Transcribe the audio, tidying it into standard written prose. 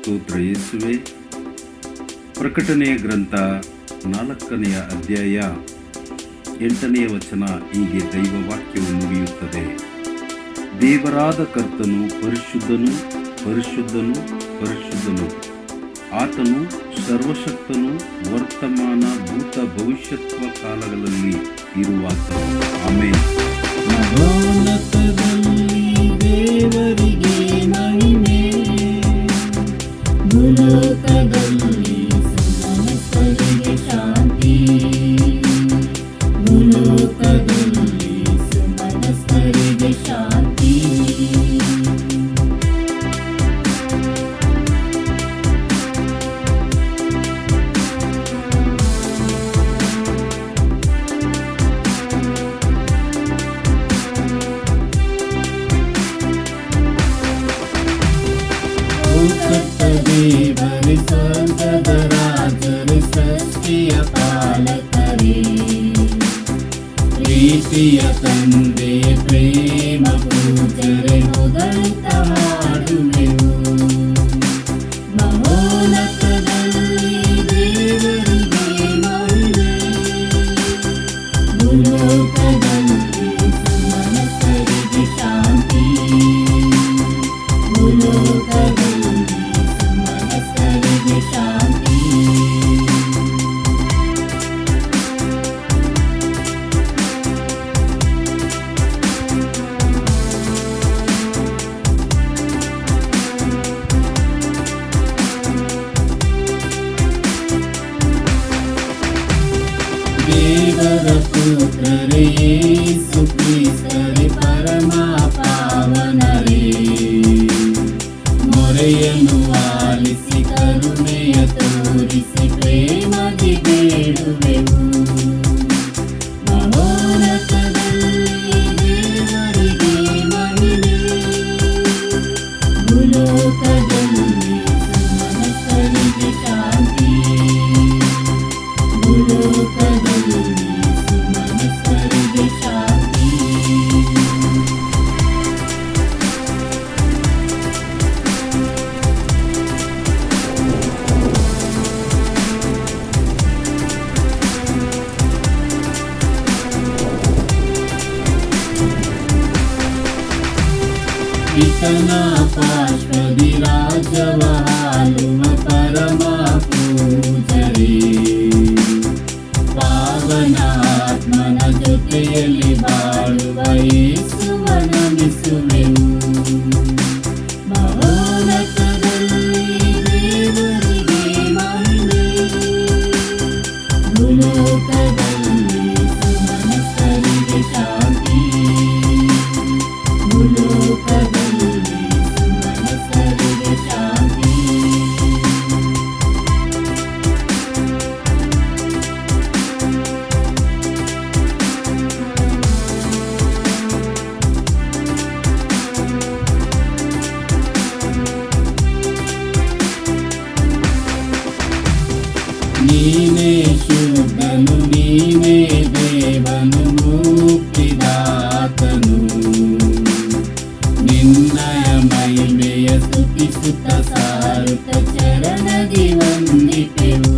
ಸ್ತೋತ್ರ ಯೇಸುವೆ. ಪ್ರಕಟಣೆಯ ಗ್ರಂಥ 4ನೇ ಅಧ್ಯಾಯ 8ನೇ ವಚನ ಹೀಗೆ ದೈವವಾಕ್ಯವು ನುಡಿಯುತ್ತದೆ. ದೇವರಾದ ಕರ್ತನು ಪರಿಶುದ್ಧನು, ಪರಿಶುದ್ಧನು, ಪರಿಶುದ್ಧನು. ಆತನು ಸರ್ವಶಕ್ತನು, ವರ್ತಮಾನ, ಭೂತ, ಭವಿಷ್ಯತ್ವ ಕಾಲಗಳಲ್ಲಿ ಇರುವಾತನು. ಆಮೆನ್. ದೇವರಿಗೆ ಮಹಿಮೆ, ಭೂಲೋಕದಲ್ಲಿ ಸಮಸ್ತರಿಗೆ ಶಾಂತಿ, ಭೂಲೋಕದಲ್ಲಿ ಸಮಸ್ತರಿಗೆ ಶಾಂತಿ. ದೇವರೇ ಸ್ವರ್ಗದ ರಾಜರೇ, ಸೃಷ್ಟಿಯ ಪಾಲಕರೇ, ಪ್ರೀತಿಯ ತಂದೆ, ಪ್ರೇಮ ಪೂಜರೆ, ಹೊಗಳುತ್ತ ಹಾಡುವೆವು. ಮಹೋನ್ನತದಲ್ಲಿ ದೇವರಿಗೆ ಮಹಿಮೆ, ಭೂಲೋಕದಲ್ಲಿ ಸಮಸ್ತರಿಗೆ ಶಾಂತಿ, ಭೂಲೋಕದಲ್ಲಿ ಶಾಂತಿ. ದೇವರ ಪುತ್ರರೇ, ಯೇಸು ಕ್ರಿಸ್ತರೇ, ಪರಮ ಪಾವನರೇ, ಮೊರೆಯನ್ನು ಆಲಿಸಿ ಕರುಣೆಯ ತೋರಿಸಿ ಪ್ರೇಮದಿ ಬೇಡುವೆವು. ಮಹೋನ್ನತದಲ್ಲಿ ದೇವರಿಗೆ ಮಹಿಮೆ, ಭೂಲೋಕದಲ್ಲಿ ಸಮಸ್ತರಿಗೆ ಶಾಂತಿ, ಭೂಲೋಕದಲ್ಲಿ ಸಮಸ್ತರಿಗೆ ಶಾಂತಿ. ಪಿತನ ಪಾರ್ಶ್ವದಿ ರಾಜವ ಆಳುವ ಪರಮ ಪೂಜರೇ, ಪಾವನ ಆತ್ಮನ ಜೊತೆಯಲ್ಲಿ ಬಾಳುವ ಯೇಸುವ ನಮಿಸುವೆವು. ಮಹೋನ್ನತದಲ್ಲಿ ದೇವರಿಗೆ ಮಹಿಮೆ, ಭೂಲೋಕದಲ್ಲಿ ಸಮಸ್ತರಿಗೆ ಶಾಂತಿ, ಭೂಲೋಕದಲ್ಲಿ ಸಮಸ್ತರಿಗೆ ಶಾಂತಿ. ನೀನೇ ಶುದ್ಧನು, ನೀನೇ ದೇವನು, ಮುಕ್ತಿದಾತನು, ನಿನ್ನಯ ಮಹಿಮೆಯ ಸ್ತುತಿಸುತ್ತ ಸಾರುತ್ತ ಚರಣದಿ ವಂದಿಪೆವು.